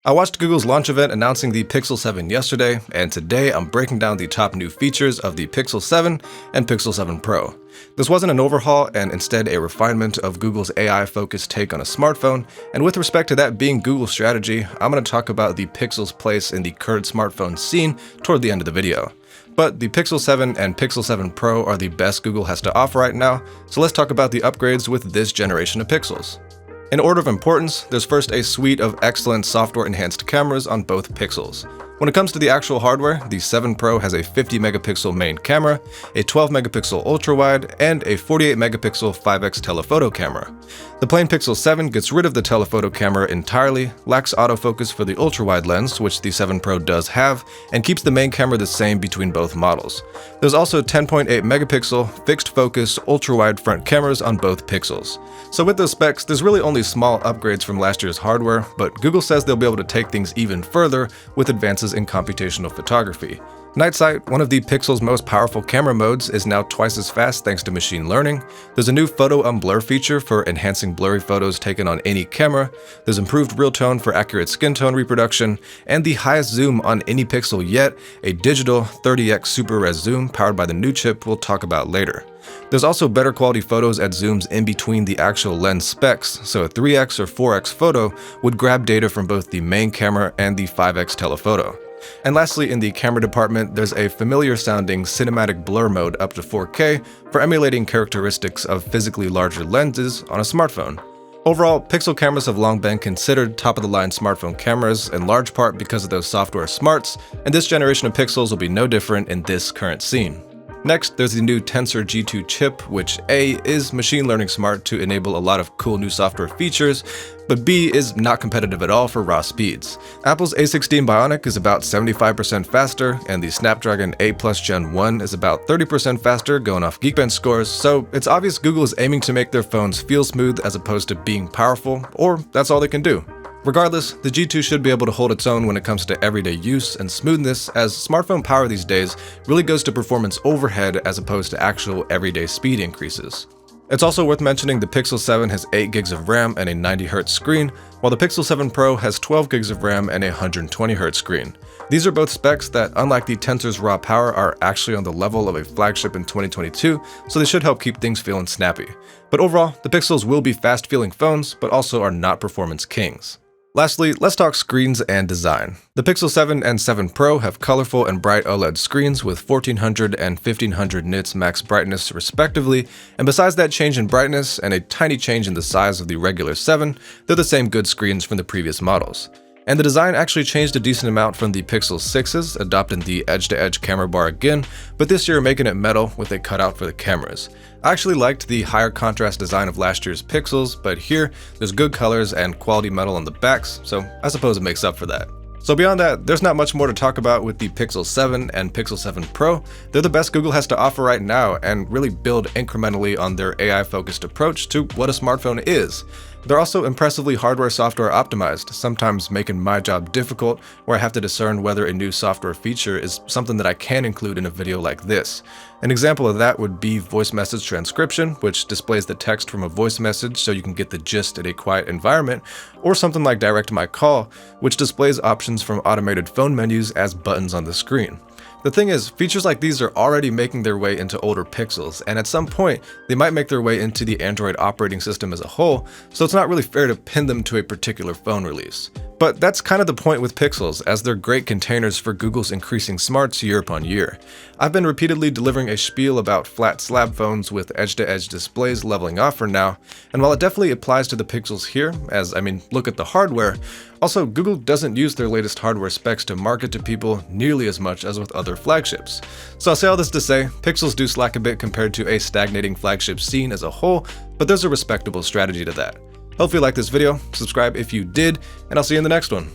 I watched Google's launch event announcing the Pixel 7 yesterday, and today I'm breaking down the top new features of the Pixel 7 and Pixel 7 Pro. This wasn't an overhaul and instead a refinement of Google's AI-focused take on a smartphone, and with respect to that being Google's strategy, I'm going to talk about the Pixel's place in the current smartphone scene toward the end of the video. But the Pixel 7 and Pixel 7 Pro are the best Google has to offer right now, so let's talk about the upgrades with this generation of Pixels. In order of importance, there's first a suite of excellent software-enhanced cameras on both Pixels. When it comes to the actual hardware, the 7 Pro has a 50-megapixel main camera, a 12-megapixel ultra-wide, and a 48-megapixel 5x telephoto camera. The plain Pixel 7 gets rid of the telephoto camera entirely, lacks autofocus for the ultra-wide lens, which the 7 Pro does have, and keeps the main camera the same between both models. There's also 10.8-megapixel fixed-focus ultra-wide front cameras on both Pixels. So with those specs, there's really only small upgrades from last year's hardware, but Google says they'll be able to take things even further with advances in computational photography. Night sight, one of the Pixel's most powerful camera modes, is now twice as fast thanks to machine learning. There's a new photo unblur feature for enhancing blurry photos taken on any camera. There's improved real tone for accurate skin tone reproduction, and the highest zoom on any Pixel yet, a digital 30x super res zoom powered by the new chip we'll talk about later. There's also better quality photos at zooms in between the actual lens specs, so a 3x or 4x photo would grab data from both the main camera and the 5x telephoto. And lastly, in the camera department, there's a familiar sounding cinematic blur mode up to 4K for emulating characteristics of physically larger lenses on a smartphone. Overall, Pixel cameras have long been considered top-of-the-line smartphone cameras, in large part because of those software smarts, and this generation of Pixels will be no different in this current scene. Next, there's the new Tensor G2 chip, which A, is machine learning smart to enable a lot of cool new software features, but B, is not competitive at all for raw speeds. Apple's A16 Bionic is about 75% faster, and the Snapdragon 8 Plus Gen 1 is about 30% faster going off Geekbench scores, so it's obvious Google is aiming to make their phones feel smooth as opposed to being powerful, or that's all they can do. Regardless, the G2 should be able to hold its own when it comes to everyday use and smoothness, as smartphone power these days really goes to performance overhead as opposed to actual everyday speed increases. It's also worth mentioning the Pixel 7 has 8 gigs of RAM and a 90Hz screen, while the Pixel 7 Pro has 12 gigs of RAM and a 120Hz screen. These are both specs that, unlike the Tensor's raw power, are actually on the level of a flagship in 2022, so they should help keep things feeling snappy. But overall, the Pixels will be fast-feeling phones, but also are not performance kings. Lastly, let's talk screens and design. The Pixel 7 and 7 Pro have colorful and bright OLED screens with 1400 and 1500 nits max brightness respectively, and besides that change in brightness and a tiny change in the size of the regular 7, they're the same good screens from the previous models. And the design actually changed a decent amount from the Pixel 6s, adopting the edge-to-edge camera bar again, but this year making it metal with a cutout for the cameras. I actually liked the higher contrast design of last year's Pixels, but here, there's good colors and quality metal on the backs, so I suppose it makes up for that. So beyond that, there's not much more to talk about with the Pixel 7 and Pixel 7 Pro. They're the best Google has to offer right now and really build incrementally on their AI-focused approach to what a smartphone is. They're also impressively hardware-software optimized, sometimes making my job difficult where I have to discern whether a new software feature is something that I can include in a video like this. An example of that would be voice message transcription, which displays the text from a voice message so you can get the gist in a quiet environment, or something like Direct My Call, which displays options from automated phone menus as buttons on the screen. The thing is, features like these are already making their way into older Pixels, and at some point, they might make their way into the Android operating system as a whole, so it's not really fair to pin them to a particular phone release. But that's kind of the point with Pixels, as they're great containers for Google's increasing smarts year upon year. I've been repeatedly delivering a spiel about flat slab phones with edge-to-edge displays leveling off for now, and while it definitely applies to the Pixels here, look at the hardware, also Google doesn't use their latest hardware specs to market to people nearly as much as with other flagships. So I'll say all this to say, Pixels do slack a bit compared to a stagnating flagship scene as a whole, but there's a respectable strategy to that. Hopefully you liked this video, subscribe if you did, and I'll see you in the next one.